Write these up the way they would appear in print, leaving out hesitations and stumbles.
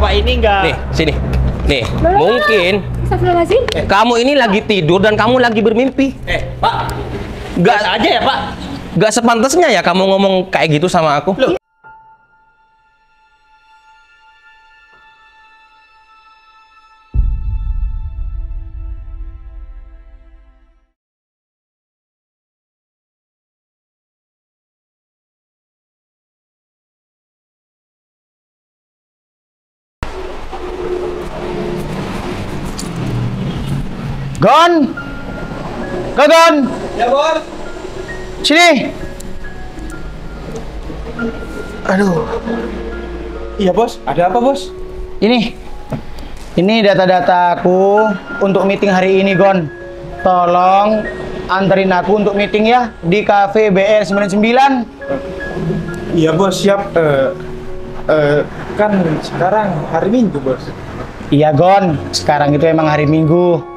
Bapak ini nggak... Nih, sini. Nih, mungkin kamu ini lagi tidur dan kamu lagi bermimpi. Pak, Gak aja ya Pak. Gak sepantasnya ya kamu ngomong kayak gitu sama aku. Loh. Gon! Gon! Ya bos. Sini! Aduh. Iya bos, ada apa bos? Ini data-data aku untuk meeting hari ini, Gon. Tolong anterin aku untuk meeting ya di Cafe BR 99. Iya bos, siap. Kan sekarang hari Minggu bos. Iya, Gon. Sekarang itu emang hari Minggu.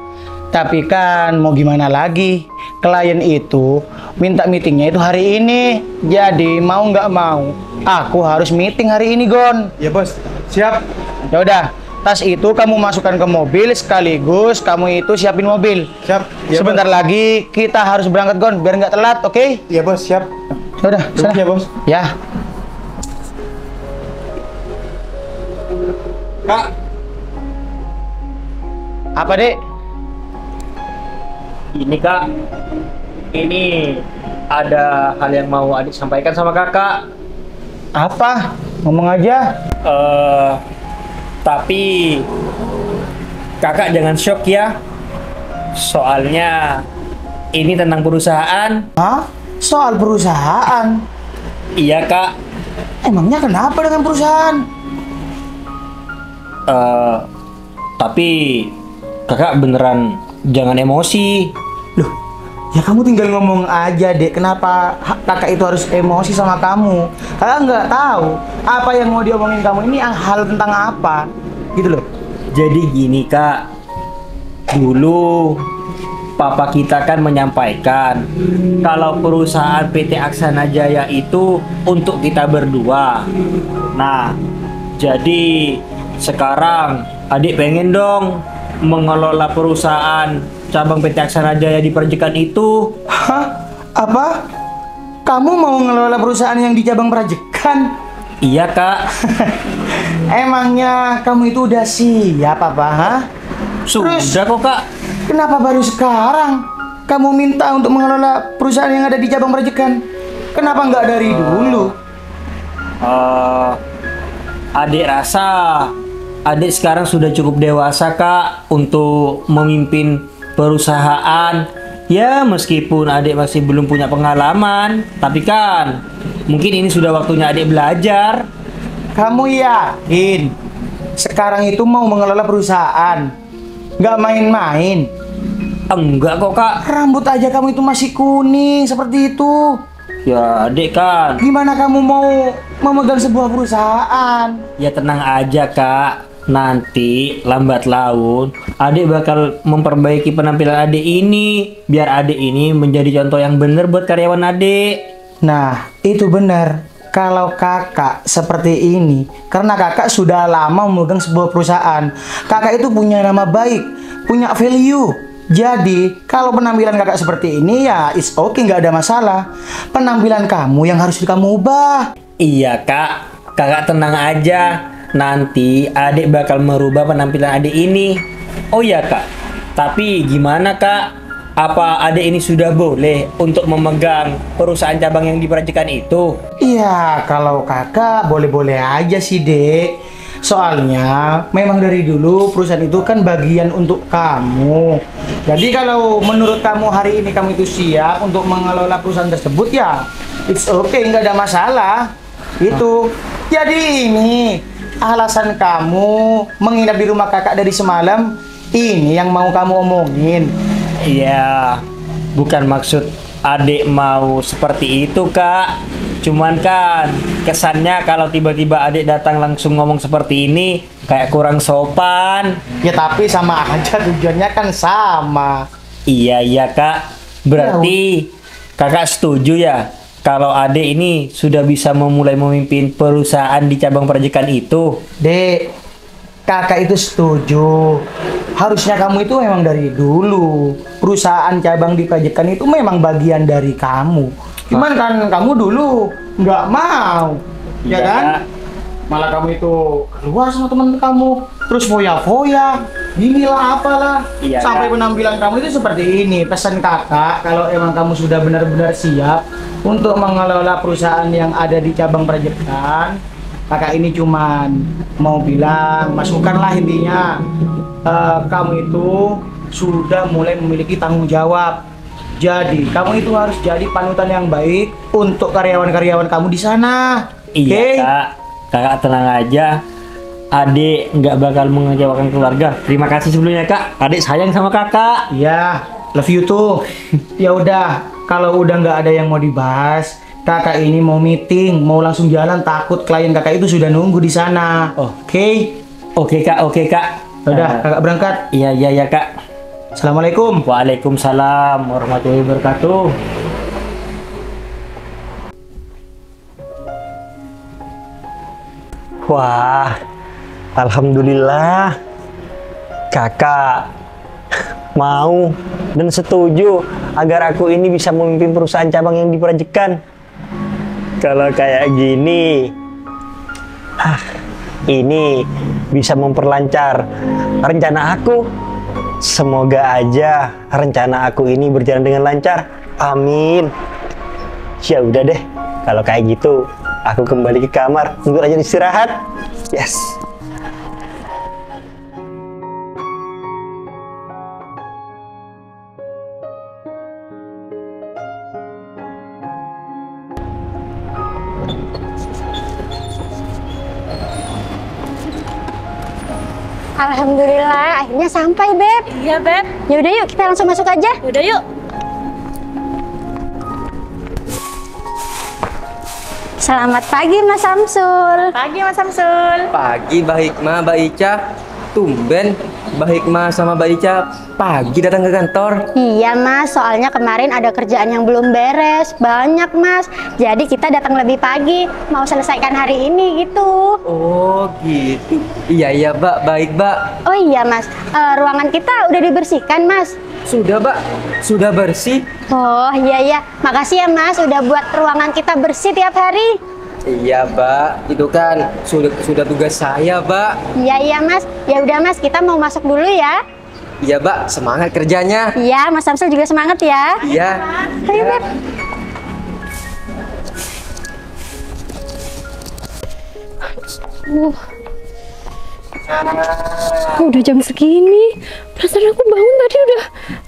Tapi kan mau gimana lagi? Klien itu minta meetingnya itu hari ini. Jadi mau nggak mau, aku harus meeting hari ini, Gon. Iya bos, siap. Ya udah, tas itu kamu masukkan ke mobil sekaligus kamu itu siapin mobil. Siap. Ya, Sebentar bos. lagi kita harus berangkat, Gon, biar nggak telat, oke? Iya bos, siap. Ya udah, sana. Ya bos. Ya. Kak, Apa, Dek? ini Kak. Ini ada hal yang mau adik sampaikan sama kakak. Apa? Ngomong aja. Tapi kakak jangan shock ya. Soalnya ini tentang perusahaan. Hah? Soal perusahaan? Iya Kak. Emangnya kenapa dengan perusahaan? Tapi kakak beneran jangan emosi. Loh, ya kamu tinggal ngomong aja, Dek. Kenapa kakak itu harus emosi sama kamu? Kakak nggak tahu apa yang mau diomongin kamu ini hal tentang apa, gitu loh. Jadi gini Kak, dulu papa kita kan menyampaikan kalau perusahaan PT Aksana Jaya itu untuk kita berdua. Nah, jadi sekarang adik pengen dong mengelola perusahaan cabang PT Aksana Jaya di Perjekan itu. Hah? Apa? Kamu mau ngelola perusahaan yang di cabang Prajekan? Iya Kak. Emangnya kamu itu udah siap apa, ha? Sudah kok Kak. Kenapa baru sekarang kamu minta untuk mengelola perusahaan yang ada di cabang Prajekan? Kenapa nggak dari dulu? Adik rasa adik sekarang sudah cukup dewasa Kak untuk memimpin perusahaan. Ya meskipun adik masih belum punya pengalaman, tapi kan mungkin ini sudah waktunya adik belajar. Kamu yakin sekarang itu mau mengelola perusahaan? Nggak main-main. Enggak kok Kak. Rambut aja kamu itu masih kuning seperti itu. Ya adik kan. Gimana kamu mau memegang sebuah perusahaan? Ya tenang aja Kak. Nanti lambat laun adik bakal memperbaiki penampilan adik ini biar adik ini menjadi contoh yang benar buat karyawan adik. Nah, itu benar. Kalau kakak seperti ini, karena kakak sudah lama memegang sebuah perusahaan, kakak itu punya nama baik, punya value. Jadi, kalau penampilan kakak seperti ini ya it's okay, nggak ada masalah. Penampilan kamu yang harus kamu ubah. Iya Kak, kakak tenang aja. Nanti adik bakal merubah penampilan adik ini. Oh iya Kak, tapi gimana Kak? Apa adik ini sudah boleh untuk memegang perusahaan cabang yang di Prajekan itu? Iya, kalau kakak boleh-boleh aja sih, Dek. Soalnya memang dari dulu perusahaan itu kan bagian untuk kamu. Jadi kalau menurut kamu hari ini kamu itu siap untuk mengelola perusahaan tersebut ya it's okay, nggak ada masalah. Itu. Jadi ini alasan kamu menginap di rumah kakak dari semalam, ini yang mau kamu omongin. Iya, bukan maksud adik mau seperti itu Kak. Cuman kan kesannya kalau tiba-tiba adik datang langsung ngomong seperti ini kayak kurang sopan. Ya tapi sama aja, tujuannya kan sama. Iya Kak. Berarti kakak setuju ya kalau adik ini sudah bisa memulai memimpin perusahaan di cabang Prajekan itu? Dek, kakak itu setuju. Harusnya kamu itu memang dari dulu perusahaan cabang di Pajakan itu memang bagian dari kamu. Cuman kan kamu dulu nggak mau, ya Iya, kan? Kak. Malah kamu itu keluar sama teman kamu, terus foya-foya, inilah apalah, Iya, sampai Kak. penampilan kamu itu seperti ini. Pesan kakak, kalau emang kamu sudah benar-benar siap untuk mengelola perusahaan yang ada di cabang Prajekan, kakak ini cuman mau bilang, masukkanlah intinya, kamu itu sudah mulai memiliki tanggung jawab. Jadi kamu itu harus jadi panutan yang baik untuk karyawan-karyawan kamu di sana. Iya, Oke? Kak. Kakak tenang aja. Adik nggak bakal mengecewakan keluarga. Terima kasih sebelumnya, Kak. Adik sayang sama kakak. Iya, love you too. Ya udah, kalau udah nggak ada yang mau dibahas, kakak ini mau meeting, mau langsung jalan, takut klien kakak itu sudah nunggu di sana. Oh. Oke? Oke, Kak. Oke, Kak. Udah, kakak berangkat. Iya, iya, ya, Kak. Assalamualaikum. Waalaikumsalam warahmatullahi wabarakatuh. Wah, alhamdulillah kakak mau dan setuju agar aku ini bisa memimpin perusahaan cabang yang di Prajekan. Kalau kayak gini, ini bisa memperlancar rencana aku. Semoga aja rencana aku ini berjalan dengan lancar. Amin. Ya udah deh, kalau kayak gitu aku kembali ke kamar untuk aja istirahat. Yes. Alhamdulillah, akhirnya sampai, Beb. Iya, Beb. Ya udah yuk, kita langsung masuk aja. Udah yuk. Selamat pagi, Mas Samsul. Pagi, Mas Samsul. Pagi Mbak Hikmah, Mbak Ica. Tumben Mbak Hikmah sama Mbak Ica pagi datang ke kantor. Iya, Mas. Soalnya kemarin ada kerjaan yang belum beres. Banyak, Mas. Jadi kita datang lebih pagi. Mau selesaikan hari ini gitu. Oh gitu. Iya iya Mbak, baik Mbak. Oh iya, Mas. Ruangan kita udah dibersihkan, Mas. Sudah Mbak, sudah bersih. Oh iya. Makasih ya, Mas. Udah buat ruangan kita bersih tiap hari. Iya Mbak, itu kan sudah tugas saya Mbak. Iya, Mas. Ya udah, Mas. Kita mau masuk dulu ya. Iya Mbak, semangat kerjanya. Iya, Mas Samsul juga semangat ya. Iya. Ayo, Beb. Udah jam segini. Perasaan aku bangun tadi udah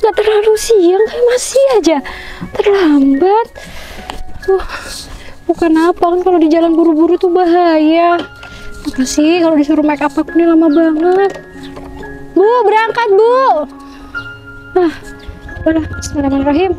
gak terlalu siang, kayak masih aja terlambat. Bukan apa kan kalau di jalan buru-buru tuh bahaya. Apa sih kalau disuruh make up aku ini lama banget. Bu, berangkat, Bu. Nah, udah, bismillahirrahmanirrahim.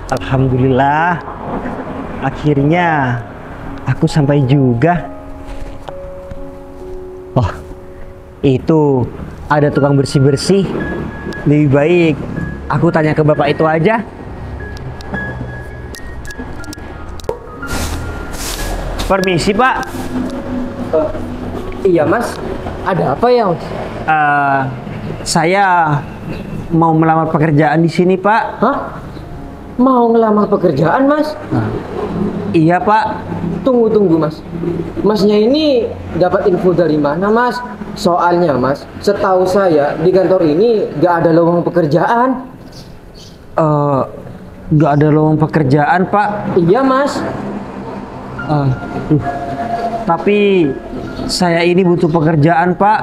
Alhamdulillah, akhirnya aku sampai juga. Oh, itu ada tukang bersih-bersih. Lebih baik aku tanya ke bapak itu aja. Permisi, Pak. Iya Mas, ada apa ya Mas? Saya mau melamar pekerjaan di sini, Pak. Hah? Mau ngelamar pekerjaan Mas? Iya, Pak. Tunggu Mas. Masnya ini dapat info dari mana Mas? Soalnya Mas, setahu saya di kantor ini gak ada lowongan pekerjaan. Nggak ada lowongan pekerjaan, Pak. Iya Mas. Tapi saya ini butuh pekerjaan, Pak.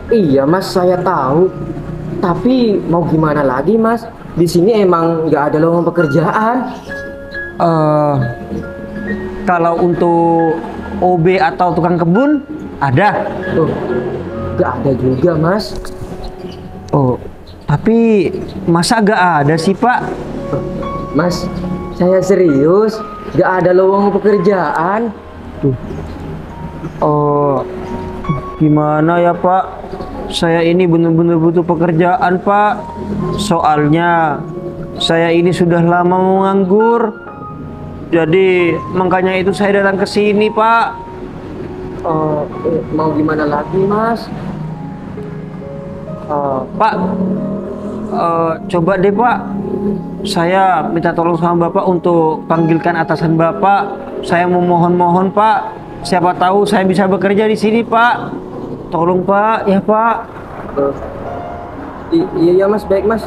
Iya Mas, saya tahu. Tapi mau gimana lagi Mas? Di sini emang nggak ada lowongan pekerjaan. Kalau untuk OB atau tukang kebun ada. Tuh, nggak ada juga Mas. Oh, tapi masa nggak ada sih, Pak? Mas, saya serius, gak ada lowongan pekerjaan. Oh, gimana ya Pak? Saya ini benar-benar butuh pekerjaan Pak. Soalnya saya ini sudah lama menganggur. Jadi makanya itu saya datang ke sini Pak. Mau gimana lagi, Mas? Pak, coba deh Pak. Saya minta tolong sama Bapak untuk panggilkan atasan Bapak. Saya memohon-mohon Pak. Siapa tahu saya bisa bekerja di sini Pak. Tolong Pak, ya Pak. Iya Mas, baik Mas.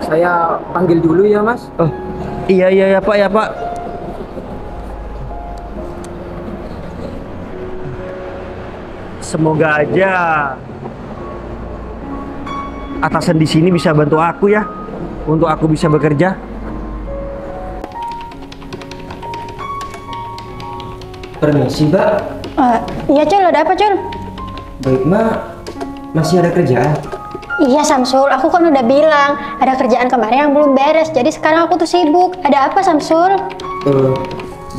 Saya panggil dulu ya Mas. Iya ya Pak, ya Pak. Semoga aja atasan di sini bisa bantu aku ya, untuk aku bisa bekerja. Permisi Mbak. Iya Cul, ada apa Cul? Baik Mbak, masih ada kerjaan? Iya Samsul, aku kan udah bilang ada kerjaan kemarin yang belum beres, jadi sekarang aku tuh sibuk. Ada apa Samsul?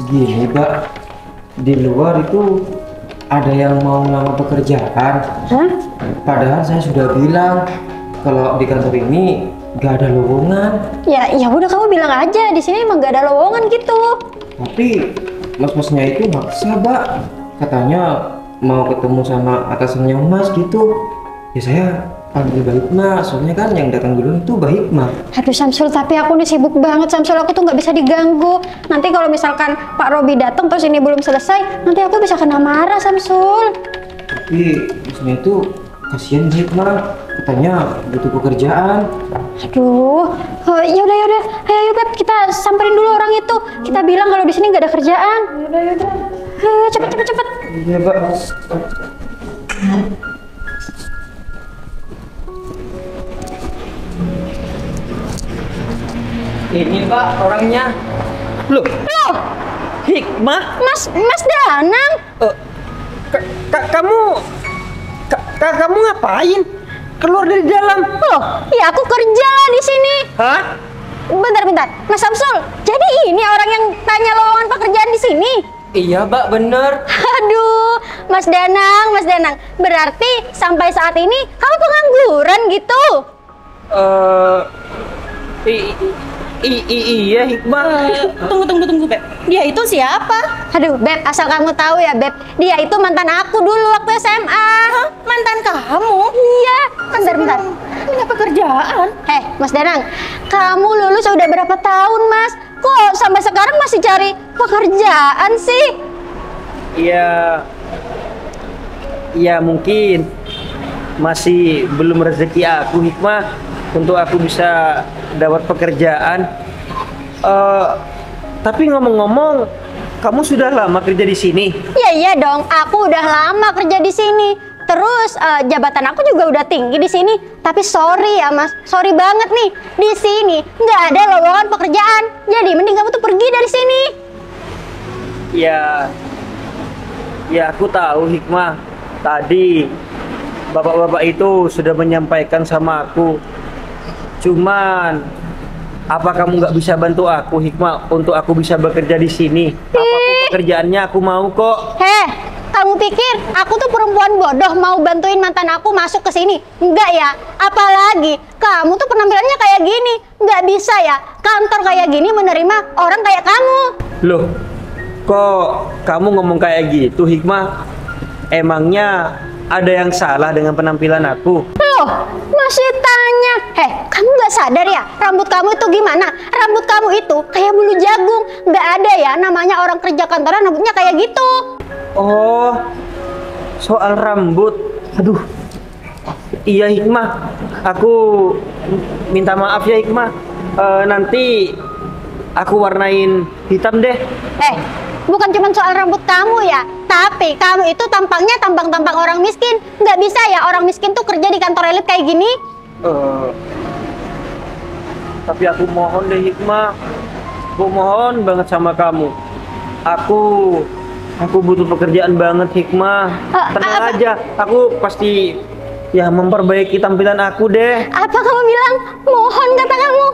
Gini Mbak, di luar itu ada yang mau ngelamar pekerjaan. Hah? Padahal saya sudah bilang kalau di kantor ini gak ada lowongan. Ya udah kamu bilang aja di sini emang gak ada lowongan gitu. Tapi mas-masnya itu maksa Mbak. Katanya mau ketemu sama atasannya Mas gitu. Ya saya panggil Mbak Hikmah, soalnya kan yang datang dulu itu Mbak Hikmah. Aduh Samsul, tapi aku nih sibuk banget Samsul, aku tuh nggak bisa diganggu. Nanti kalau misalkan Pak Robi datang terus ini belum selesai, nanti aku bisa kena marah Samsul. Tapi masnya itu kasihan Mbak Hikmah, katanya butuh pekerjaan. Aduh, yaudah, ayo Beb, kita samperin dulu orang itu. Kita bilang kalau di sini nggak ada kerjaan. Yaudah. Ayo cepet. Iya Mbak. Ini Mbak orangnya. Loh, Hikmah, Mas Danang. kamu ngapain? Keluar dari dalam. Loh, ya aku kerja di sini. Hah? Bentar, Mas Samsul. Jadi ini orang yang tanya lowongan pekerjaan di sini. Iya Mbak, bener. Aduh, Mas Danang. Berarti sampai saat ini kamu pengangguran gitu? Iya Hikmah. Tunggu Beb. Dia itu siapa? Aduh, Beb, asal kamu tahu ya, Beb. Dia itu mantan aku dulu waktu SMA. Hah? Mantan kamu? Iya, bentar. Punya pekerjaan? Mas Danang, kamu lulus udah berapa tahun, Mas? Kok sampai sekarang masih cari pekerjaan sih? Iya mungkin masih belum rezeki aku Hikmah untuk aku bisa dapat pekerjaan. Tapi ngomong-ngomong, kamu sudah lama kerja di sini? Iya dong, aku udah lama kerja di sini. Terus jabatan aku juga udah tinggi di sini. Tapi sorry ya Mas, sorry banget nih. Di sini nggak ada lowongan pekerjaan. Jadi mending kamu tuh pergi dari sini. Ya aku tahu Hikmah. Tadi bapak-bapak itu sudah menyampaikan sama aku. Cuman apa kamu nggak bisa bantu aku Hikmah untuk aku bisa bekerja di sini? Apapun pekerjaannya aku mau kok. Kamu pikir aku tuh perempuan bodoh mau bantuin mantan aku masuk ke sini? Enggak ya. Apalagi kamu tuh penampilannya kayak gini. Nggak bisa ya. Kantor kayak gini menerima orang kayak kamu. Loh, kok kamu ngomong kayak gitu Hikmah? Emangnya ada yang salah dengan penampilan aku? Loh, masih tanya. Kamu nggak sadar ya? Rambut kamu itu gimana? Rambut kamu itu kayak bulu jagung. Nggak ada ya namanya orang kerja kantoran rambutnya kayak gitu. Oh, soal rambut. Aduh. Iya Hikmah, aku minta maaf ya Hikmah. Nanti aku warnain hitam deh. Bukan cuma soal rambut kamu ya, tapi kamu itu tampangnya tampang-tampang orang miskin. Nggak bisa ya orang miskin tuh kerja di kantor elit kayak gini. Tapi aku mohon deh Hikmah, aku mohon banget sama kamu. Aku butuh pekerjaan banget Hikmah. Tenang aja, aku pasti ya memperbaiki tampilan aku deh. Apa kamu bilang mohon kata kamu?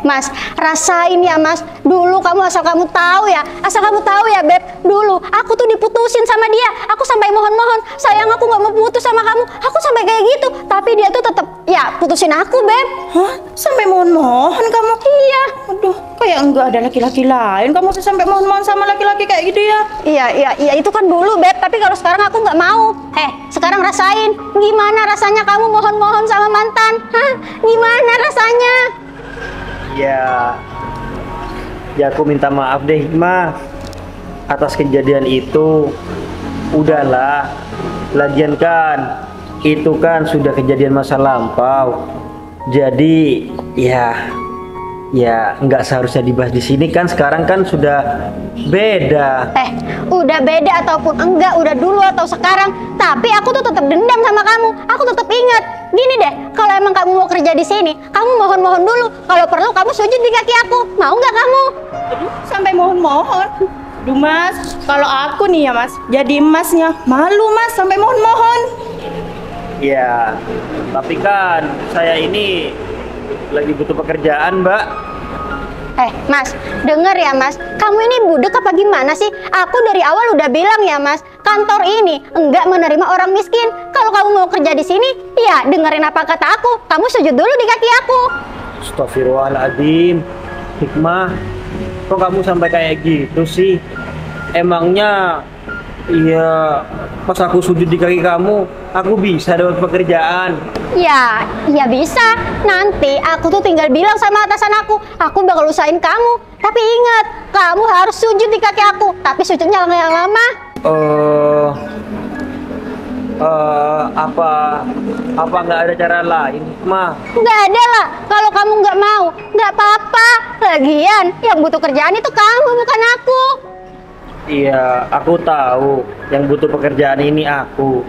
Mas, rasain ya Mas. Dulu asal kamu tahu ya Beb. Dulu aku tuh diputusin sama dia. Aku sampai mohon-mohon, sayang aku nggak mau putus sama kamu. Aku sampai kayak gitu. Tapi dia tuh tetap ya putusin aku Beb. Hah? Sampai mohon-mohon kamu? Iya. Aduh, kayak enggak ada laki-laki lain. Kamu bisa sampai mohon-mohon sama laki-laki kayak gitu ya? Iya itu kan dulu Beb. Tapi kalau sekarang aku nggak mau. Sekarang rasain. Gimana rasanya kamu mohon-mohon sama mantan? Hah? Gimana rasanya? Ya aku minta maaf deh Hikmah atas kejadian itu. Udahlah, lagian kan itu kan sudah kejadian masa lampau. Jadi ya nggak seharusnya dibahas di sini kan. Sekarang kan sudah beda. Udah beda ataupun enggak, udah dulu atau sekarang, tapi aku tuh tetap dendam sama kamu. Aku tetap ingat. Gini deh, kalau emang kamu mau kerja di sini, kamu mohon-mohon dulu. Kalau perlu kamu sujud di kaki aku. Mau nggak kamu? Aduh, sampai mohon-mohon. Duh Mas, kalau aku nih ya Mas, jadi emasnya malu Mas sampai mohon-mohon. Ya, tapi kan saya ini lagi butuh pekerjaan, Mbak. Mas, denger ya Mas, kamu ini budek apa gimana sih? Aku dari awal udah bilang ya Mas, kantor ini enggak menerima orang miskin. Kalau kamu mau kerja di sini, ya dengerin apa kata aku. Kamu sujud dulu di kaki aku. Astagfirullahaladzim, Hikmah, kok kamu sampai kayak gitu sih? Emangnya, iya, pas aku sujud di kaki kamu, aku bisa dapat pekerjaan? Ya bisa. Nanti aku tuh tinggal bilang sama atasan aku bakal usahain kamu. Tapi ingat, kamu harus sujud di kaki aku. Tapi sujudnya yang lama. Apa nggak ada cara lain, Ma? Nggak ada lah. Kalau kamu nggak mau, nggak apa-apa. Lagian, yang butuh kerjaan itu kamu, bukan aku. Iya, aku tahu yang butuh pekerjaan ini aku.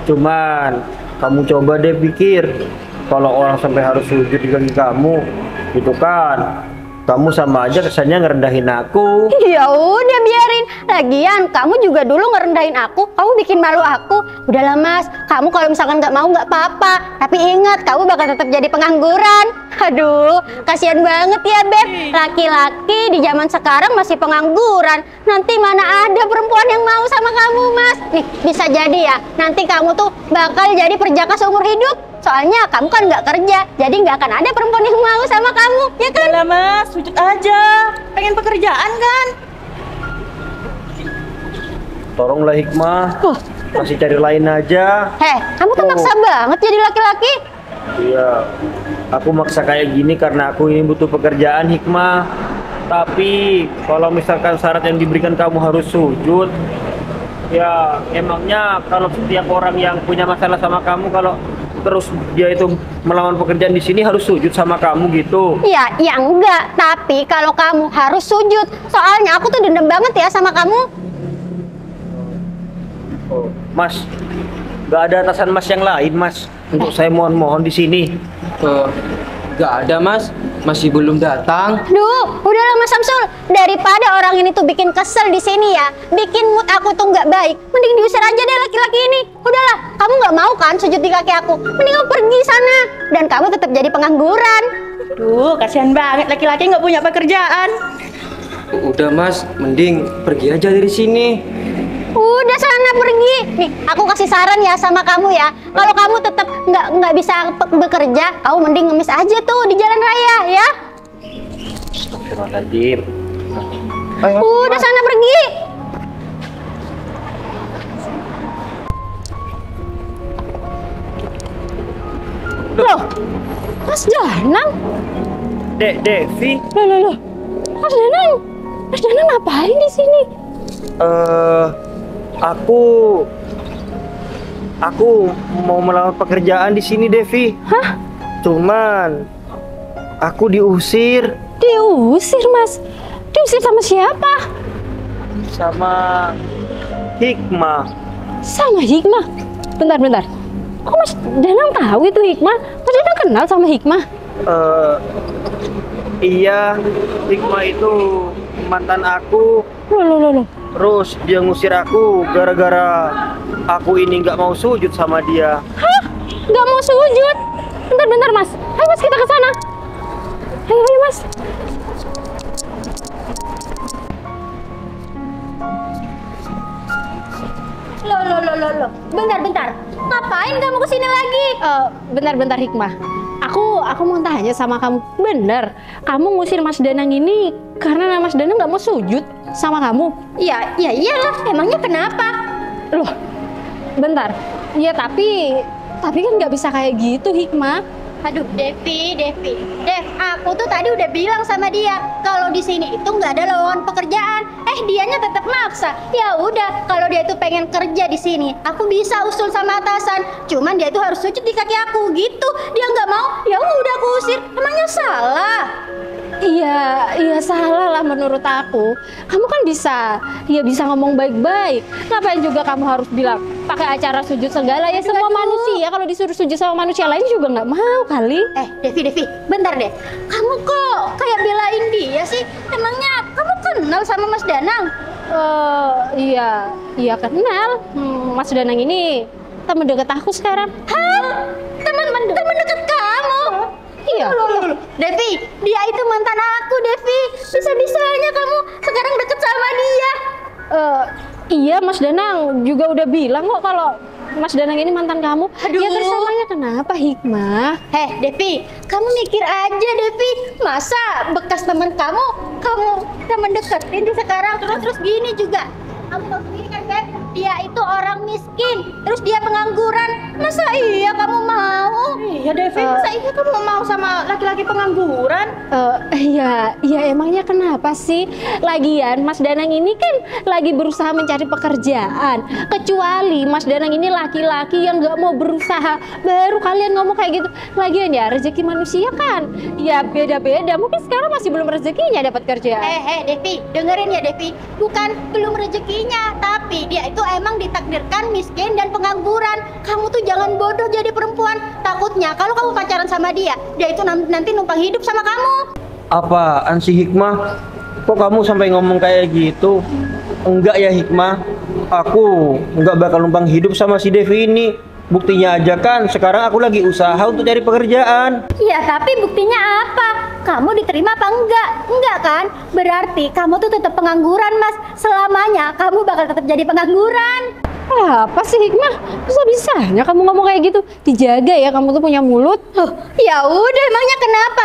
Cuman kamu coba deh pikir, kalau orang sampai harus sujud di kaki kamu, itu kan kamu sama aja kesannya ngerendahin aku. Ya udah biarin. Lagian kamu juga dulu ngerendahin aku, kamu bikin malu aku. Udahlah Mas, kamu kalau misalkan nggak mau nggak apa-apa. Tapi ingat, kamu bakal tetap jadi pengangguran. Aduh, kasihan banget ya Beb. Laki-laki di zaman sekarang masih pengangguran. Nanti mana ada perempuan yang mau sama kamu Mas. Nih, bisa jadi ya, nanti kamu tuh bakal jadi perjaka seumur hidup. Soalnya kamu kan nggak kerja, jadi nggak akan ada perempuan yang mau sama kamu, ya kan? Udah Mas, sujud aja. Pengen pekerjaan kan? Tolonglah Hikmah, masih cari lain aja. Kamu tuh maksa banget jadi laki-laki. Iya, aku maksa kayak gini karena aku ini butuh pekerjaan, Hikmah. Tapi kalau misalkan syarat yang diberikan kamu harus sujud, ya emangnya kalau setiap orang yang punya masalah sama kamu, kalau terus dia itu melawan pekerjaan di sini harus sujud sama kamu gitu? Ya enggak. Tapi kalau kamu harus sujud, soalnya aku tuh dendam banget ya sama kamu. Mas, nggak ada atasan Mas yang lain, Mas, untuk saya mohon-mohon di sini? Nggak ada Mas, masih belum datang. Duh, udahlah Mas Samsul. Daripada orang ini tuh bikin kesel di sini ya, bikin mood aku tuh nggak baik, mending diusir aja deh laki-laki ini. Udahlah, kamu nggak mau kan sujud di kaki aku? Mending kamu pergi sana, dan kamu tetap jadi pengangguran. Duh, kasihan banget laki-laki nggak punya pekerjaan. Udah Mas, mending pergi aja dari sini. Udah sana pergi. Nih, aku kasih saran ya sama kamu ya. Kalau kamu tetap nggak bisa bekerja, kamu mending ngemis aja tuh di jalan raya ya. Astagfirullahaladzim. Udah sana pergi. Loh, Mas Danang. Devi. Loh. Mas Danang ngapain di sini? Aku mau melamar pekerjaan di sini, Devi. Hah? Cuman aku diusir Diusir, Mas? Diusir sama siapa? sama Hikmah. Sama Hikmah? Bentar. Kok Mas Danang tahu itu Hikmah? Mas Danang kenal sama Hikmah? Iya, Hikmah itu mantan aku. Loh. Terus dia ngusir aku gara-gara aku ini nggak mau sujud sama dia. Hah? Gak mau sujud? Bentar Mas. Ayo Mas kita ke sana. Ayo Mas. Loh. Bentar. Ngapain kamu kesini lagi? Bentar Hikmah. Aku mau tanya sama kamu. Bener, kamu ngusir Mas Danang ini karena Mas Danang nggak mau sujud sama kamu? Ya iyalah. Emangnya kenapa? Loh, bentar. Ya tapi kan nggak bisa kayak gitu Hikmah. Aduh, Devi, Dev, aku tuh tadi udah bilang sama dia kalau di sini itu nggak ada lowongan pekerjaan. Dianya tetap maksa. Ya udah, kalau dia itu pengen kerja di sini, aku bisa usul sama atasan. Cuman dia itu harus sujud di kaki aku gitu. Dia nggak mau, ya udah aku usir. Emangnya salah? Iya salah lah menurut aku. Kamu kan bisa ngomong baik-baik. Ngapain juga kamu harus bilang pakai acara sujud segala ya? Semua manusia kalau disuruh sujud sama manusia lain juga nggak mau kali. Devi, bentar deh. Kamu kok kayak belain dia sih? Emangnya kamu kenal sama Mas Danang? Iya kenal. Mas Danang ini teman dekat aku sekarang. Hah? Teman dekat kamu? Iya. Devi, dia itu mantan aku, Devi. Bisa-bisanya kamu sekarang deket sama dia. Iya, Mas Danang juga udah bilang kok kalau Mas Danang ini mantan kamu. Aduh. Ya terus namanya kenapa Hikmah? Devi, kamu mikir aja, Devi. Masa bekas teman kamu teman deketin di sekarang terus gini juga. Kamu tahu sendiri kan, Beb? Dia itu orang miskin, terus dia pengangguran. Masa iya kamu mau? Iya Devi, masa iya kamu mau sama laki-laki pengangguran? Iya emangnya kenapa sih? Lagian Mas Danang ini kan lagi berusaha mencari pekerjaan. Kecuali Mas Danang ini laki-laki yang nggak mau berusaha, baru kalian ngomong kayak gitu. Lagian ya rezeki manusia kan ya beda-beda. Mungkin sekarang masih belum rezekinya dapat kerjaan. Devi, dengerin ya Devi. Bukan belum rezekinya, tapi dia itu emang ditakdirkan miskin dan pengangguran. Kamu tuh jangan bodoh jadi perempuan. Takutnya kalau kamu pacaran sama dia itu nanti numpang hidup sama kamu. Apaan sih Hikmah? Kok kamu sampai ngomong kayak gitu? Enggak ya Hikmah, aku enggak bakal numpang hidup sama si Devi ini. Buktinya aja kan sekarang aku lagi usaha untuk cari pekerjaan. Ya tapi buktinya apa? Kamu diterima apa enggak? Enggak kan? Berarti kamu tuh tetap pengangguran, Mas. Selamanya kamu bakal tetap jadi pengangguran. Apa sih Hikmah? Bisa-bisanya kamu ngomong kayak gitu? Dijaga ya, kamu tuh punya mulut. Ya udah, emangnya kenapa?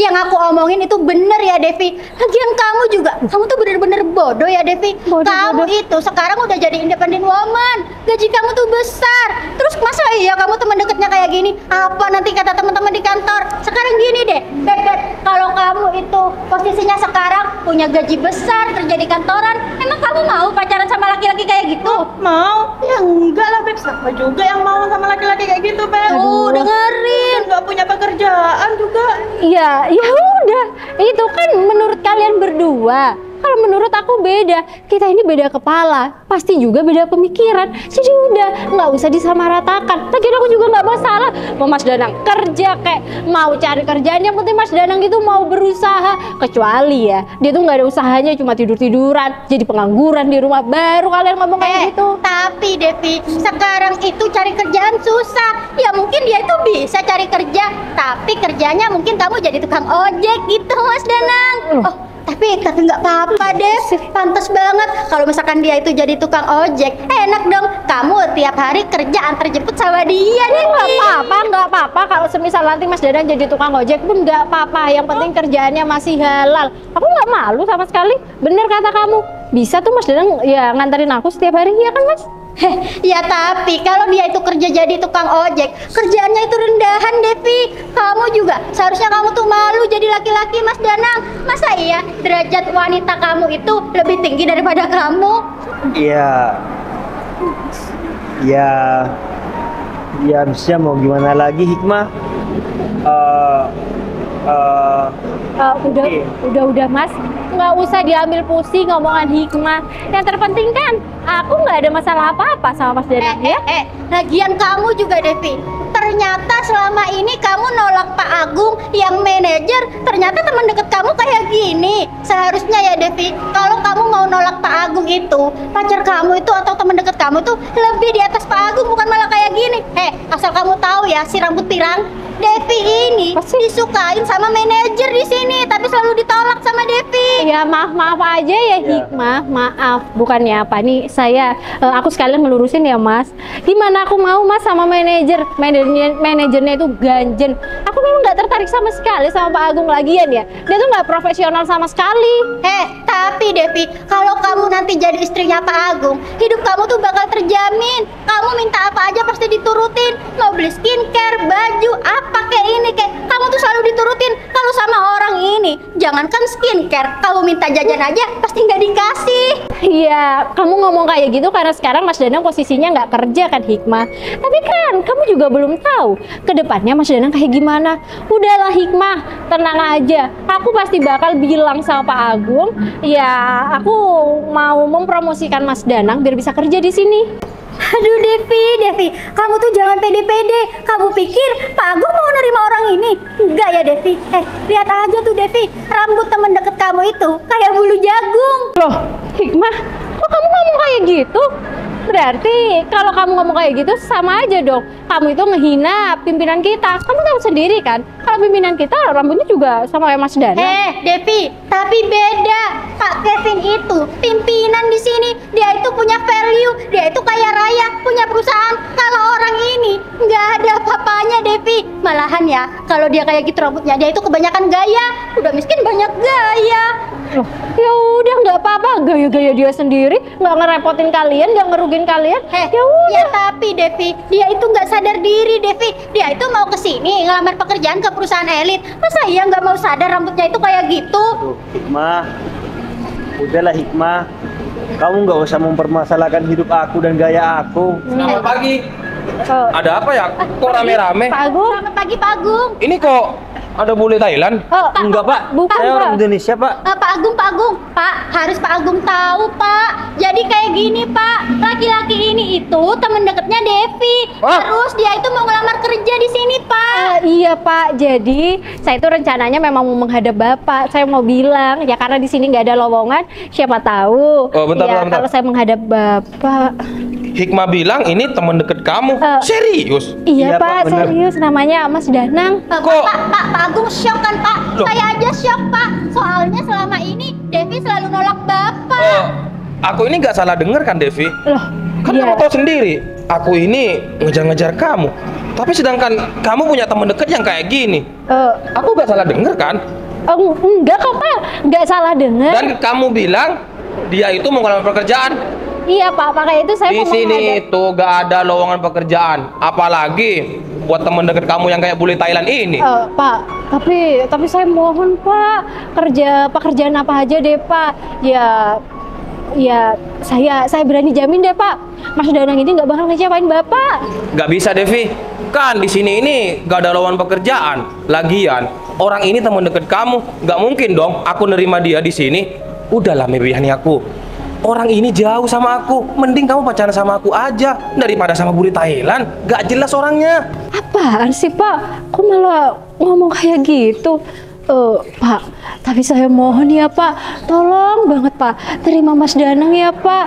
Yang aku omongin itu bener ya Devi. Lagian kamu juga, kamu tuh bener-bener bodoh ya Devi. Kamu itu sekarang udah jadi independent woman. Gaji kamu tuh besar. Terus masa iya kamu teman dekatnya kayak gini? Apa nanti kata teman-teman di kantor? Sekarang gini deh, Beb, kalau kamu itu posisinya sekarang punya gaji besar, kerja di kantoran, emang kamu mau pacaran sama laki-laki kayak gitu? Mau? Ya enggak lah Beb, siapa juga yang mau sama laki-laki kayak gitu Beb? Dengerin. Nggak punya pekerjaan juga. Ya udah. Itu kan menurut kalian berdua. Kalau menurut aku beda. Kita ini beda kepala, pasti juga beda pemikiran. Jadi udah, nggak usah disamaratakan. Lagian aku juga nggak masalah. Mau Mas Danang kerja kayak mau cari kerjaan, yang penting Mas Danang itu mau berusaha. Kecuali ya, dia tuh nggak ada usahanya, cuma tidur-tiduran, jadi pengangguran di rumah. Baru kalian ngomong kayak gitu. Tapi Devi, sekarang itu cari kerjaan susah. Ya mungkin dia itu bisa cari kerja, tapi kerjanya mungkin kamu jadi tukang ojek gitu Mas Danang. Tapi nggak apa-apa deh, pantas banget kalau misalkan dia itu jadi tukang ojek. Enak dong, kamu tiap hari kerja antar jemput sama dia nih. Nggak apa-apa kalau semisal nanti Mas Danang jadi tukang ojek pun nggak apa-apa. Yang penting kerjaannya masih halal. Aku nggak malu sama sekali. Bener kata kamu, bisa tuh Mas Danang ya nganterin aku setiap hari, ya kan Mas? Ya tapi kalau dia itu kerja jadi tukang ojek, kerjaannya itu rendahan Devi. Kamu juga seharusnya kamu tuh malu jadi laki-laki Mas Danang. Masa iya derajat wanita kamu itu lebih tinggi daripada kamu? Ya bisa mau gimana lagi Hikmah? Udah Mas, nggak usah diambil pusing ngomongan Hikmah. Yang terpenting kan aku nggak ada masalah apa-apa sama Mas Danang ya. Lagian kamu juga Devi, ternyata selama ini kamu nolak Pak Agung yang manajer, ternyata teman dekat kamu kayak gini. Seharusnya ya Devi, kalau kamu mau nolak Pak Agung itu, pacar kamu itu atau teman dekat kamu tuh lebih di atas Pak Agung, bukan malah kayak gini. Asal kamu tahu ya, si rambut pirang, Devi ini disukain sama manajer di sini, tapi selalu ditolak sama Devi. Ya maaf aja ya Hikmah, maaf. Bukannya apa nih, aku sekalian ngelurusin ya Mas. Gimana aku mau Mas sama manajernya itu ganjen. Aku memang nggak tertarik sama sekali sama Pak Agung lagian ya. Dia tuh nggak profesional sama sekali. Tapi Devi, kalau kamu nanti jadi istrinya Pak Agung, hidup kamu tuh bakal terjamin. Kamu minta apa aja pasti diturutin. Mau beli skincare, baju, apa kayak ini kayak kamu tuh selalu diturutin. Kalau sama orang ini, jangankan skincare, kamu minta jajan aja pasti nggak dikasih. Iya, kamu ngomong kayak gitu karena sekarang Mas Danang posisinya nggak kerja kan Hikmah. Tapi kan kamu juga belum tahu ke depannya Mas Danang kayak gimana. Udahlah Hikmah, tenang aja. Aku pasti bakal bilang sama Pak Agung, ya aku mau mempromosikan Mas Danang biar bisa kerja di sini. Aduh Devi, kamu tuh jangan pede-pede. Kamu pikir Pak Agung mau nerima orang ini? Enggak ya Devi. Lihat aja tuh Devi, rambut temen deket kamu itu kayak bulu jagung. Loh, Hikmah, kok kamu ngomong kayak gitu? Berarti kalau kamu ngomong kayak gitu sama aja dong. Kamu itu ngehina pimpinan kita. Kamu tahu sendiri kan, kalau pimpinan kita rambutnya juga sama kayak Mas Danang. Devi, tapi beda. Pak Kevin itu pimpinan di sini. Dia itu punya value, dia itu kaya raya, punya perusahaan. Kalau orang ini nggak ada apa-apanya Devi. Malahan ya, kalau dia kayak gitu rambutnya, dia itu kebanyakan gaya. Udah miskin banyak gaya. Loh, ya udah nggak apa-apa, gaya-gaya dia sendiri, nggak ngerepotin kalian, nggak ngerugin kalian. Ya udah. Ya tapi Devi, dia itu nggak sadar diri Devi. Dia itu mau kesini ngelamar pekerjaan ke perusahaan elit. Masa iya nggak mau sadar rambutnya itu kayak gitu? Hikmah, udahlah Hikmah. Kamu nggak usah mempermasalahkan hidup aku dan gaya aku. Selamat pagi. Ada apa ya? Kok rame-rame? Pak Agung. Selamat pagi Pak Agung. Ini kok ada bule Thailand? Enggak Pak, bukan, saya orang Pak. Indonesia Pak. Pak Agung, Pak, harus Pak Agung tahu Pak. Jadi kayak gini Pak, laki-laki ini itu temen deketnya Devi. Terus dia itu mau ngelamar kerja di sini Pak. Iya Pak, jadi saya itu rencananya memang mau menghadap Bapak. Saya mau bilang, ya karena di sini nggak ada lowongan, siapa tahu. Bentar. Kalau saya menghadap Bapak. Hikmah bilang ini teman deket kamu. Serius? Iya Iya, Pak, Pak, bener. serius namanya Mas Danang. Pak Agung shock kan Pak? Loh. Saya aja shock Pak. Soalnya selama ini Devi selalu nolak Bapak. Aku ini nggak salah dengar kan Devi? Loh, Kan iya. kamu tahu sendiri, aku ini ngejar-ngejar kamu. Tapi sedangkan kamu punya teman deket yang kayak gini. Aku nggak salah dengar kan? Enggak kok Pak, nggak salah dengar. Dan kamu bilang dia itu mau ngelamar pekerjaan. Iya Pak, makanya itu saya Di mau sini menghadap. itu gak ada lowongan pekerjaan. Apalagi buat temen deket kamu yang kayak bule Thailand ini. Pak, tapi saya mohon Pak, pekerjaan apa aja deh Pak. Ya saya berani jamin deh Pak, Mas Danang ini nggak bakal ngecewain Bapak. Gak bisa Devi, kan di sini ini gak ada lowongan pekerjaan. Lagian orang ini temen deket kamu, gak mungkin dong aku nerima dia di sini. Udahlah Mebiani aku. Orang ini jauh sama aku, mending kamu pacaran sama aku aja daripada sama bule Thailand. Gak jelas orangnya. Apaan sih Pak? Kok malah ngomong kayak gitu? Pak, tapi saya mohon ya Pak, tolong banget Pak, terima Mas Danang ya Pak.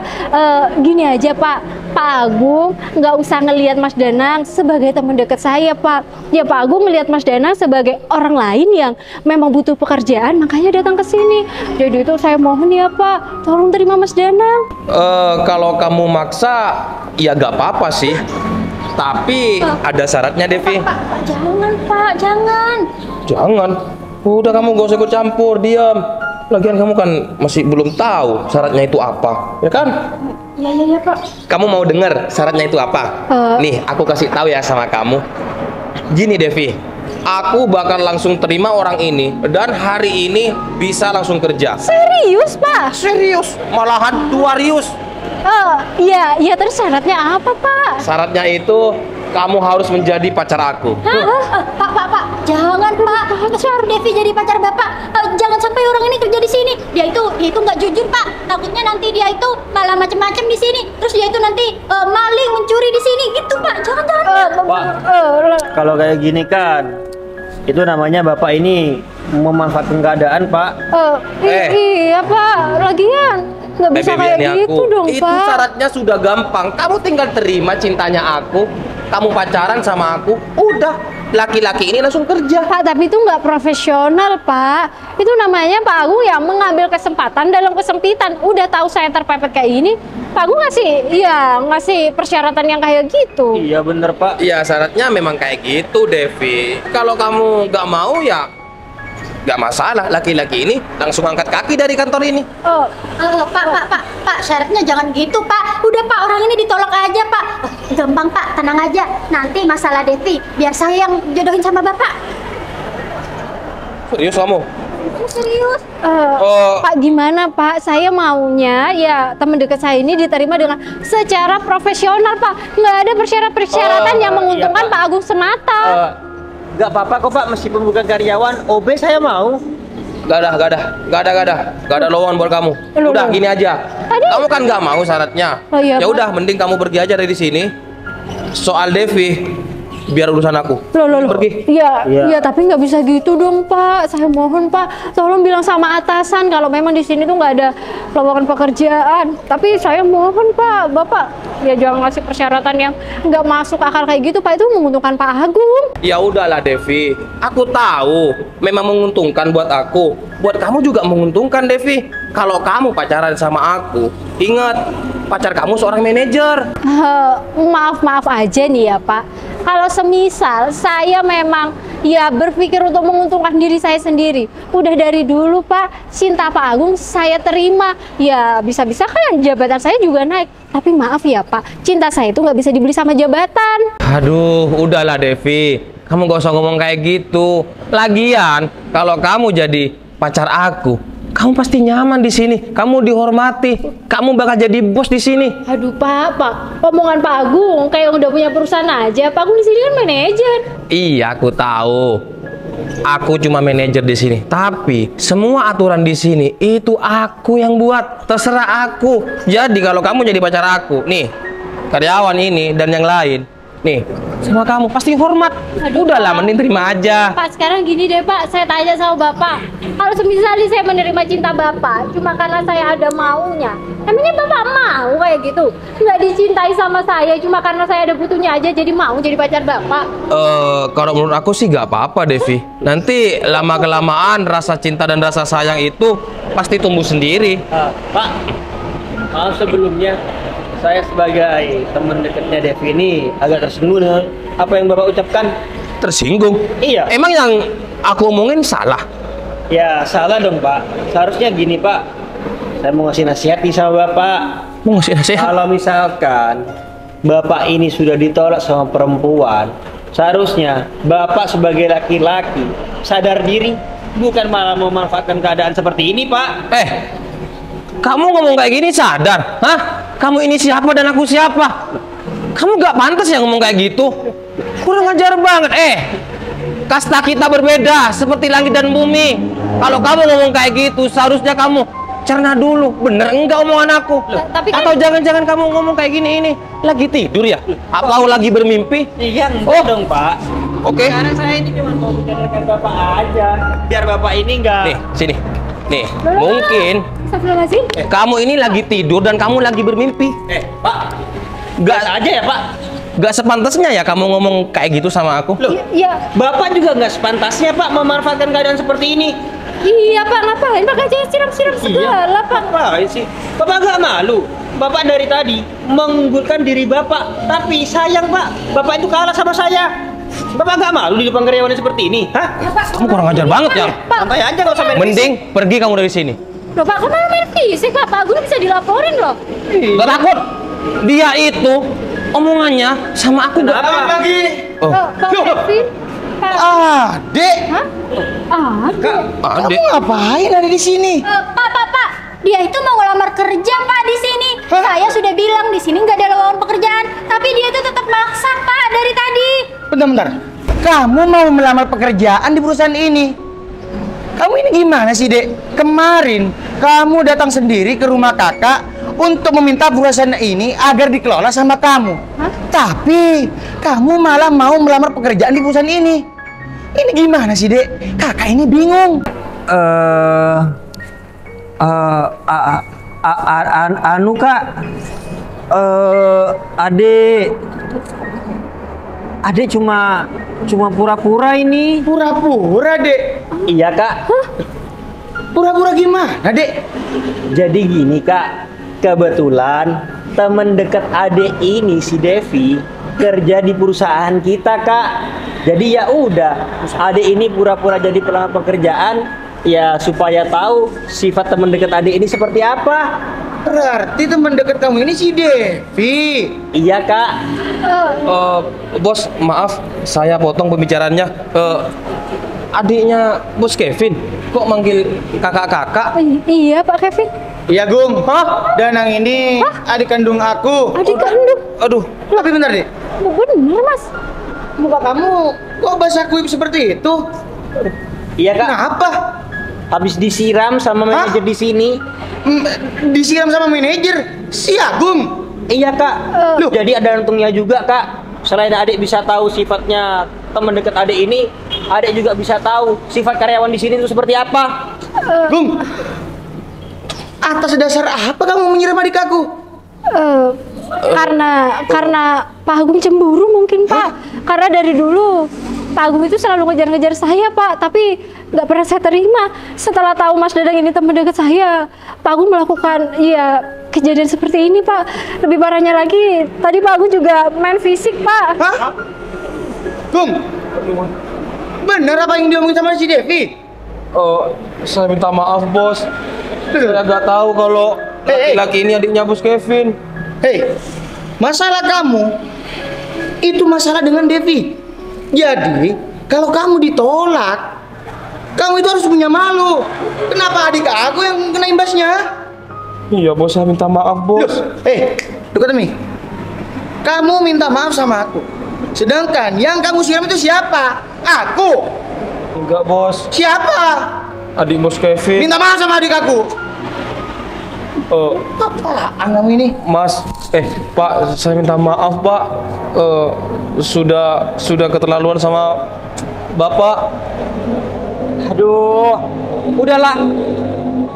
Gini aja Pak Agung nggak usah ngelihat Mas Danang sebagai teman dekat saya Pak. Ya Pak Agung ngelihat Mas Danang sebagai orang lain yang memang butuh pekerjaan, makanya datang ke sini. Jadi itu saya mohon ya Pak, tolong terima Mas Danang. Kalau kamu maksa, ya gak apa-apa sih. Tapi ada syaratnya Devi. Pak, jangan Pak, jangan. Jangan. Udah kamu gak usah ikut campur, diam. Lagian kamu kan masih belum tahu syaratnya itu apa, ya kan? Iya Pak. Kamu mau dengar syaratnya itu apa? Nih, aku kasih tahu ya sama kamu. Gini Devi, aku bakal langsung terima orang ini dan hari ini bisa langsung kerja. Serius Pak? Serius, malahan 2 rius. Iya terus syaratnya apa Pak? Syaratnya itu kamu harus menjadi pacar aku. Pak, jangan Pak. Suruh Devi jadi pacar Bapak. Jangan sampai orang ini kerja di sini. Dia itu nggak jujur Pak. Takutnya nanti dia itu malah macam-macam di sini. Terus dia itu nanti maling, mencuri di sini. Gitu Pak. Jangan. Pak, kalau kayak gini kan, itu namanya Bapak ini memanfaatkan keadaan Pak. Iya Pak, lagian nggak bisa kayak Mebiani gitu dong itu Pak. syaratnya sudah gampang. Kamu tinggal terima cintanya aku. kamu pacaran sama aku, udah laki-laki ini langsung kerja. Pak, tapi itu nggak profesional, Pak. Itu namanya Pak Agung yang mengambil kesempatan dalam kesempitan. Udah tahu saya terpepet kayak ini, Pak Agung ngasih persyaratan yang kayak gitu. Iya bener Pak. Ya syaratnya memang kayak gitu, Devi. Kalau kamu nggak mau ya nggak masalah. Laki-laki ini langsung angkat kaki dari kantor ini. Oh, Pak, syaratnya jangan gitu, Pak. Udah, Pak, orang ini ditolak aja, Pak. Oh, gampang, Pak, tenang aja. Nanti masalah Devi, biar saya yang jodohin sama Bapak. Serius kamu? Serius? Pak, gimana Pak? Saya maunya ya teman dekat saya ini diterima dengan secara profesional, Pak. Nggak ada persyaratan yang menguntungkan iya, Pak. Pak Agung semata. Nggak apa-apa kok Pak, meskipun bukan karyawan, OB saya mau. Gak ada lowongan buat kamu. Udah gini aja. Kamu kan nggak mau syaratnya. Oh, iya, Ya Pak. udah, mending kamu pergi aja dari sini. Soal Devi, biar urusan aku. Loh. Pergi. Iya, tapi nggak bisa gitu dong, Pak. Saya mohon, Pak, tolong bilang sama atasan kalau memang di sini tuh nggak ada lowongan pekerjaan. Tapi saya mohon, Pak, Bapak ya jangan ngasih persyaratan yang nggak masuk akal kayak gitu, Pak. Itu menguntungkan Pak Agung. Ya udahlah Devi, aku tahu memang menguntungkan buat aku. Buat kamu juga menguntungkan, Devi. Kalau kamu pacaran sama aku, ingat pacar kamu seorang manajer. Maaf aja nih ya Pak. Kalau semisal saya memang ya berpikir untuk menguntungkan diri saya sendiri, udah dari dulu Pak, cinta Pak Agung saya terima. Ya bisa-bisa kan jabatan saya juga naik. Tapi maaf ya Pak, cinta saya itu nggak bisa dibeli sama jabatan. Aduh, udahlah Devi, kamu gak usah ngomong kayak gitu. Lagian, kalau kamu jadi pacar aku, kamu pasti nyaman di sini. Kamu dihormati, kamu bakal jadi bos di sini. Aduh Pak, omongan Pak Agung kayak udah punya perusahaan aja. Pak Agung di sini kan manajer. Iya, aku tahu. Aku cuma manajer di sini. Tapi semua aturan di sini itu aku yang buat. Terserah aku. Jadi kalau kamu jadi pacar aku, nih karyawan ini dan yang lain, nih sama kamu pasti hormat. Udahlah, mending terima aja. Pak, sekarang gini deh Pak, saya tanya sama Bapak. Kalau semisal saya menerima cinta Bapak cuma karena saya ada maunya, emangnya Bapak mau kayak gitu? Nggak dicintai sama saya cuma karena saya ada butuhnya aja jadi mau jadi pacar Bapak? Kalau menurut aku sih gak apa-apa, Devi. Nanti lama-kelamaan rasa cinta dan rasa sayang itu pasti tumbuh sendiri. Pak, maaf sebelumnya. Saya sebagai teman dekatnya Devi ini agak tersinggung dengan apa yang Bapak ucapkan. Tersinggung? Iya. Emang yang aku omongin salah? Ya salah dong Pak. Seharusnya gini Pak. Saya mau ngasih nasihat nih sama Bapak. Mau ngasih nasihat? Kalau misalkan Bapak ini sudah ditolak sama perempuan, seharusnya Bapak sebagai laki-laki sadar diri, bukan malah memanfaatkan keadaan seperti ini Pak. Kamu ngomong kayak gini sadar? Hah? Kamu ini siapa dan aku siapa? Kamu gak pantas ya ngomong kayak gitu. Kurang ajar banget. Kasta kita berbeda seperti langit dan bumi. Kalau kamu ngomong kayak gitu, seharusnya kamu cerna dulu. Bener enggak omongan aku? Tapi kan... Atau jangan-jangan kamu ngomong kayak gini ini lagi tidur ya? Atau lagi bermimpi? Iya enggak dong Pak. Oke. Sekarang saya ini cuma mau bicarakan Bapak aja. Biar Bapak ini enggak. Nih, sini. Nih, mungkin Astagfirullahaladzim. kamu ini lagi tidur dan kamu lagi bermimpi. Pak. Gak aja ya Pak. Gak sepantasnya ya kamu ngomong kayak gitu sama aku. Loh, Iya. Bapak juga nggak sepantasnya Pak memanfaatkan keadaan seperti ini. Iya Pak, ngapain Pak aja siram-siram segala Pak? Ngapain sih? Bapak nggak malu? Bapak dari tadi mengunggulkan diri Bapak, tapi sayang Pak, Bapak itu kalah sama saya. Bapak nggak malu di depan karyawannya seperti ini? Hah? Kamu kurang ajar banget ya. Santai aja nggak usah main fisik. Mending pergi kamu dari sini. Loh Pak, kok malah main fisik Pak? Pak Agung bisa dilaporin loh. Gak takut? Dia itu omongannya sama aku gak lagi. Pak Kevin. Dek, Adek. kamu ngapain ada di sini? Pak, dia itu mau ngelamar kerja Pak di sini. Saya sudah bilang di sini nggak ada lowongan pekerjaan, tapi dia itu tetap maksa Pak dari tadi. Bentar. Kamu mau melamar pekerjaan di perusahaan ini? Kamu ini gimana sih, Dek? Kemarin kamu datang sendiri ke rumah kakak untuk meminta perusahaan ini agar dikelola sama kamu. Tapi kamu malah mau melamar pekerjaan di perusahaan ini. Ini gimana sih, Dek? Kakak ini bingung. Anu Kak, Adik Adek cuma pura-pura ini. Pura-pura, Dek. Iya, Kak. Pura-pura gimana, Dek? Jadi gini, Kak. Kebetulan temen deket adek ini si Devi kerja di perusahaan kita, Kak. Jadi ya udah, adek ini pura-pura jadi pelamar pekerjaan ya supaya tahu sifat temen deket adek ini seperti apa. Berarti teman dekat kamu ini si Devi. Iya, Kak. Bos, maaf, saya potong pembicaraannya. Adiknya Bos Kevin, kok manggil kakak-kakak? Iya Pak Kevin. Iya, Gung. Dan yang ini adik kandung aku. Adik kandung. Aduh, Tapi bentar, Dek. Bener Mas. Muka kamu kok basah kuyup seperti itu? Iya, Kak. Kenapa? Habis disiram sama manajer di sini. Disiram sama manajer si Agung. Iya, Kak. Loh. Jadi ada untungnya juga, Kak. Selain adik bisa tahu sifatnya teman dekat adik ini, adik juga bisa tahu sifat karyawan di sini itu seperti apa. Gung, atas dasar apa kamu menyiram adik aku? Karena Pak Agung cemburu mungkin Pak. Karena dari dulu Pak Agung itu selalu ngejar-ngejar saya Pak, tapi nggak pernah saya terima. Setelah tahu Mas Dadang ini teman dekat saya, Pak Agung melakukan ya kejadian seperti ini Pak. Lebih parahnya lagi, tadi Pak Agung juga main fisik Pak. Hah? Gung, bener apa yang diomongin sama si Devi? Saya minta maaf, Bos. Saya nggak tahu kalau laki-laki ini adiknya Bos Kevin. Hei, masalah kamu itu masalah dengan Devi. Jadi, kalau kamu ditolak, kamu itu harus punya malu. Kenapa adik aku yang kena imbasnya? Iya, Bos, saya minta maaf, Bos. Look at me. Kamu minta maaf sama aku. Sedangkan yang kamu siram itu siapa? Aku. Enggak, Bos. Siapa? Adik Bos Kevin. Minta maaf sama adik aku. Apaan kamu ini? Mas, Pak, saya minta maaf, Pak. Sudah keterlaluan sama Bapak. Aduh, udahlah.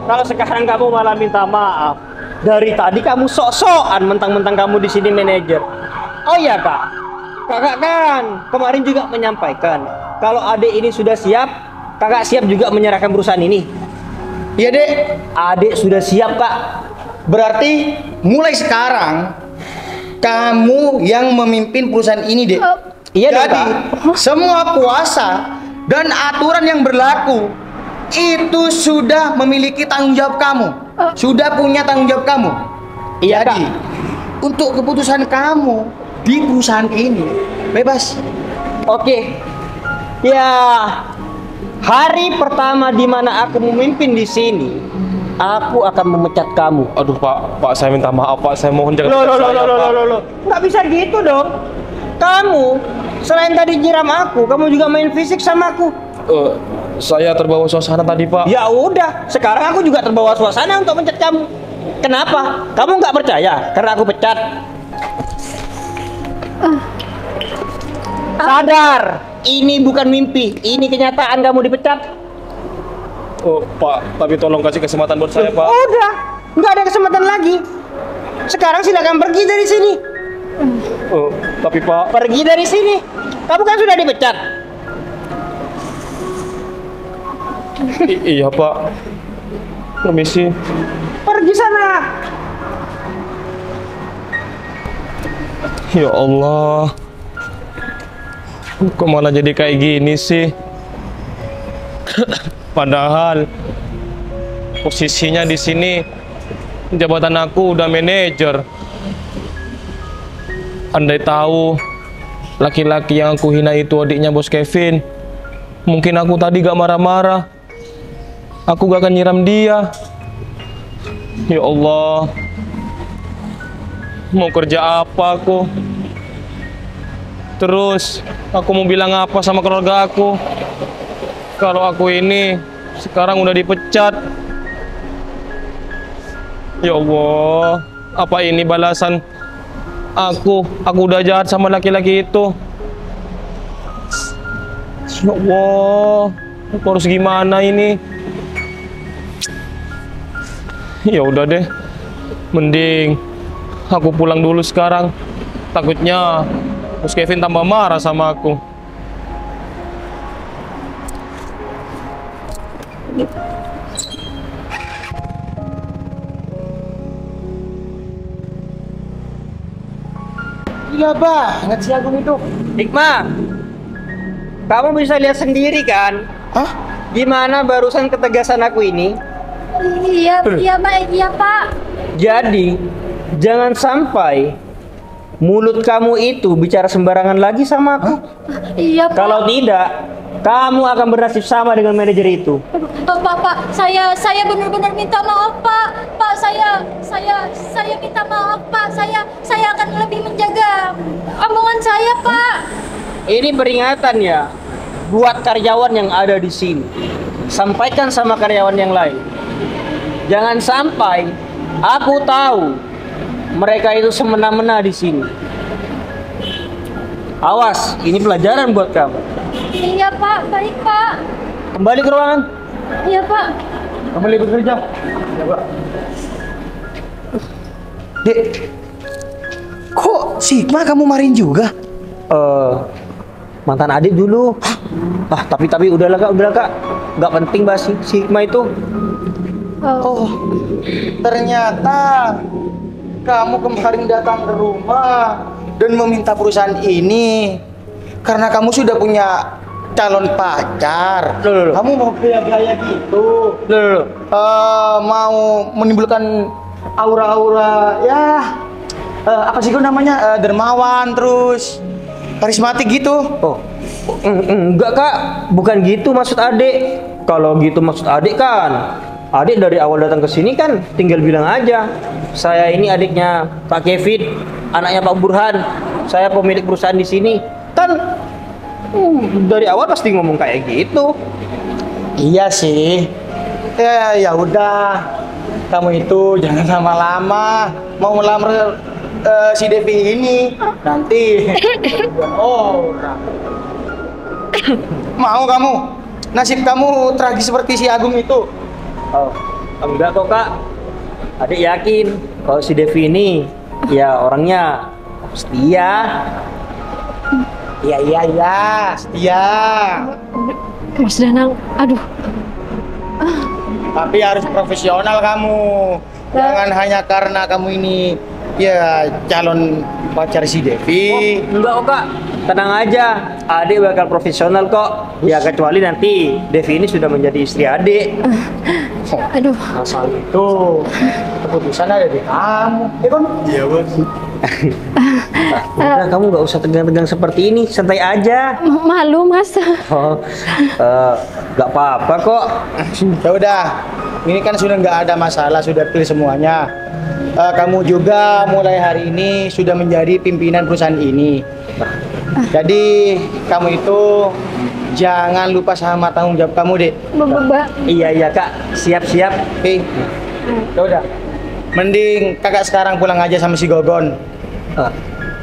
Kalau sekarang kamu malah minta maaf. Dari tadi kamu sok-sokan mentang-mentang kamu di sini manajer. Oh iya, Kak. Kakak kan kemarin juga menyampaikan kalau adik ini sudah siap, kakak siap juga menyerahkan perusahaan ini. Iya, Dek. Adik sudah siap, Kak. Berarti mulai sekarang kamu yang memimpin perusahaan ini, Dek. Iya dong, Jadi, Kak. semua kuasa dan aturan yang berlaku itu sudah memiliki tanggung jawab kamu. Sudah punya tanggung jawab kamu. Iya, Jadi, untuk keputusan kamu di perusahaan ini bebas. Oke. Ya, hari pertama di mana aku memimpin di sini, aku akan memecat kamu. Aduh, Pak, saya minta maaf, Pak. Saya mohon jangan Loh, pecat saya, Pak. nggak bisa gitu dong. Kamu selain tadi nyiram aku, kamu juga main fisik sama aku. Saya terbawa suasana tadi, Pak. Ya udah, sekarang aku juga terbawa suasana untuk mencet kamu. Kenapa? Kamu nggak percaya karena aku pecat? Sadar, ini bukan mimpi, ini kenyataan kamu dipecat. Pak, tapi tolong kasih kesempatan buat saya, Pak. Udah, nggak ada kesempatan lagi. Sekarang silakan pergi dari sini. Tapi Pak, Pergi dari sini. Kamu kan sudah dipecat. iya, Pak. Permisi. Pergi sana. Ya Allah. Kok malah jadi kayak gini sih? Padahal posisinya di sini jabatan aku udah manajer. Andai tahu laki-laki yang aku hina itu adiknya Bos Kevin, mungkin aku tadi gak marah-marah. Aku gak akan nyiram dia. Ya Allah, mau kerja apa aku? Terus aku mau bilang apa sama keluarga aku kalau aku ini sekarang udah dipecat? Ya Allah, apa ini balasan aku udah jahat sama laki-laki itu? Ya Allah, aku harus gimana ini? Ya udah deh, mending aku pulang dulu sekarang. Takutnya Terus Kevin tambah marah sama aku. Gila banget si Agung itu. Hikmah, kamu bisa lihat sendiri kan? Hah? Gimana barusan ketegasan aku ini? Iya, iya Pak. Jadi, jangan sampai mulut kamu itu bicara sembarangan lagi sama aku. Iya Pak. Kalau tidak, kamu akan bernasib sama dengan manajer itu. Pak, saya benar-benar minta maaf Pak. Pak, saya minta maaf Pak. Saya akan lebih menjaga omongan saya Pak. Ini peringatan ya buat karyawan yang ada di sini. Sampaikan sama karyawan yang lain. Jangan sampai aku tahu mereka itu semena-mena di sini. Awas, ini pelajaran buat kamu. Iya Pak, baik Pak. Kembali ke ruangan. Iya Pak. Kembali bekerja. Dek, kok si Hikmah kamu marahin juga? Mantan adik dulu. Tapi udahlah kak, nggak penting bahas si Hikmah itu. Oh, ternyata kamu kemarin datang ke rumah dan meminta perusahaan ini karena kamu sudah punya calon pacar. Loh. Kamu mau gaya-gaya gitu. Mau menimbulkan aura-aura ya apa sih itu namanya dermawan terus karismatik gitu. Oh, enggak kak, bukan gitu maksud adik. Kalau gitu maksud adik kan, adik dari awal datang ke sini kan tinggal bilang aja, saya ini adiknya Pak Kevin, anaknya Pak Burhan, saya pemilik perusahaan di sini. Kan dari awal pasti ngomong kayak gitu. Iya sih. Ya udah. Kamu itu jangan lama-lama. Mau melamar si Devi ini nanti. Mau kamu? Nasib kamu tragis seperti si Agung itu. Oh, enggak kok kak. Adik yakin kalau si Devi ini ya orangnya setia. Iya, setia. Mas Danang, aduh. Tapi harus profesional kamu. Jangan hanya karena kamu ini ya calon pacar si Devi. Enggak kok kak, tenang aja, adik bakal profesional kok. Ya kecuali nanti Devi ini sudah menjadi istri adik. Aduh. Asal itu keputusan ada di kamu. Iya bos. Udah kamu nggak usah tegang-tegang seperti ini, santai aja. Malu Mas. Oh, nggak apa-apa kok. Ya udah, ini kan sudah nggak ada masalah, sudah clear semuanya. Kamu juga mulai hari ini sudah menjadi pimpinan perusahaan ini. Jadi kamu itu jangan lupa sama tanggung jawab kamu, Dek. Iya kak, siap-siap. Oke. Ya udah. Mending kakak sekarang pulang aja sama si Gogon.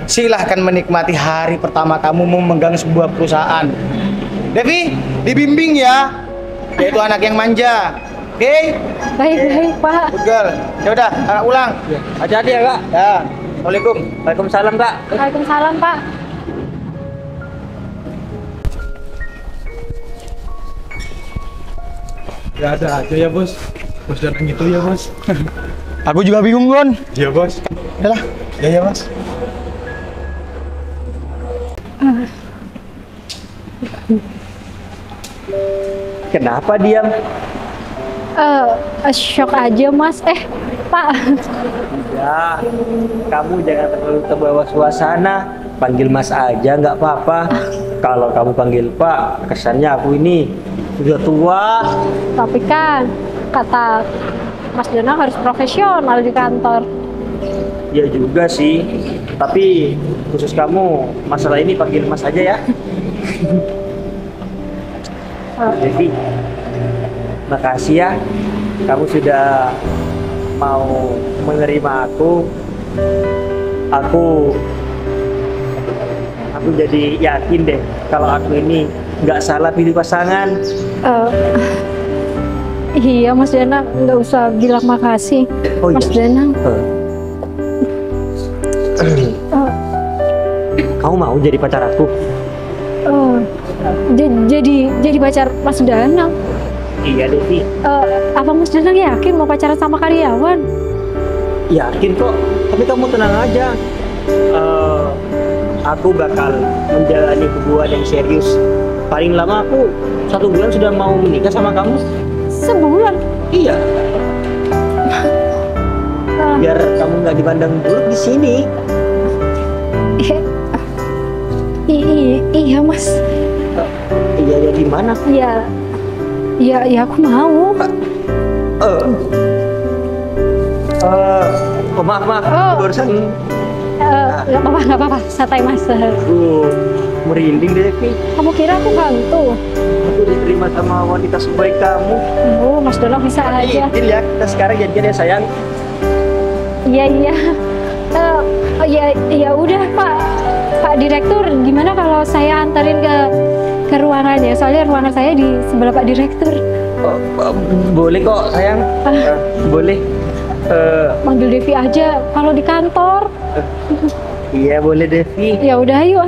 Silahkan menikmati hari pertama kamu memegang sebuah perusahaan. Devi, dibimbing ya. Dia itu anak yang manja. Oke? Baik Pak. Good girl. Ya udah, kakak pulang. Hati-hati ya kak. Ya. Assalamualaikum. Waalaikumsalam kak. Waalaikumsalam Pak. Ya ada aja ya bos. Bos datang gitu ya bos. Aku juga bingung, Gon. Iya bos. Udah lah. Ya bos. Kenapa diam? Shock aja Mas. Pak. Ya, kamu jangan terlalu terbawa suasana. Panggil Mas aja nggak apa-apa. Kalau kamu panggil Pak, kesannya aku ini sudah tua. Tapi kan kata Mas Danang harus profesional di kantor. Ya juga sih. Tapi khusus kamu, masalah ini panggil Mas aja ya. Devi, makasih ya. Kamu sudah mau menerima aku. Aku jadi yakin deh kalau aku ini nggak salah pilih pasangan. Iya Mas Danang, nggak usah bilang makasih. Oh, Mas iya. Danang. Kamu Kamu mau jadi pacar aku? Oh, jadi pacar Mas Danang. Iya Devi. Apa Mas Danang yakin mau pacaran sama karyawan? Yakin kok. Tapi kamu tenang aja. Aku bakal menjalani hubungan yang serius. Paling lama aku 1 bulan sudah mau menikah sama kamu. Sebulan? Iya. Biar kamu nggak dipandang buruk di sini. Iya Mas. Iya ya di mana? Iya aku mau. Maaf, Oh. barusan Nggak apa-apa, santai Mas. merinding Devi. Kamu kira aku hantu? Aku diterima sama wanita sebaik kamu. Oh, Mas Danang bisa aja. Deal ya, kita sekarang jadian ya sayang. Iya. Ya udah Pak Direktur, gimana kalau saya antarin ke ruangannya? Soalnya ruangan saya di sebelah Pak Direktur. Boleh kok sayang. Boleh. Manggil Devi aja kalau di kantor. Iya boleh Devi. Ya udah, ayo.